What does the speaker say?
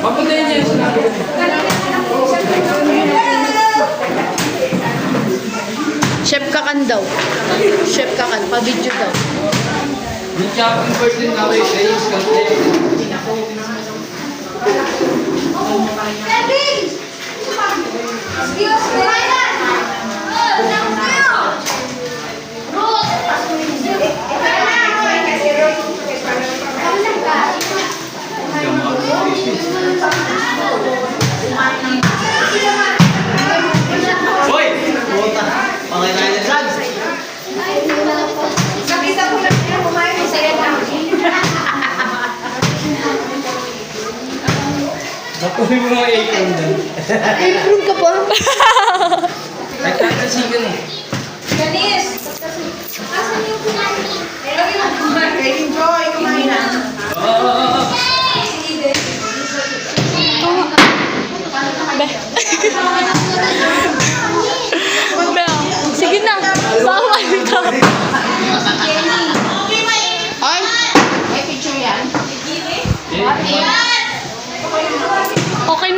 Papuntayin niya yung sinabi. Chef Kakan daw. Chef Kakan, pa-video daw. Yung shopping person na kayo, kayo is complete. Hoy! Puta! Panginain na saan? Nakita ko lang yan, kumain sa yan lang. Nakuhin mo mga apron doon. Apron ka pa? Nagkakasigan eh. Ganis! Asan yung kumain? Lagi mo kumain. Enjoy, kumain na. Be.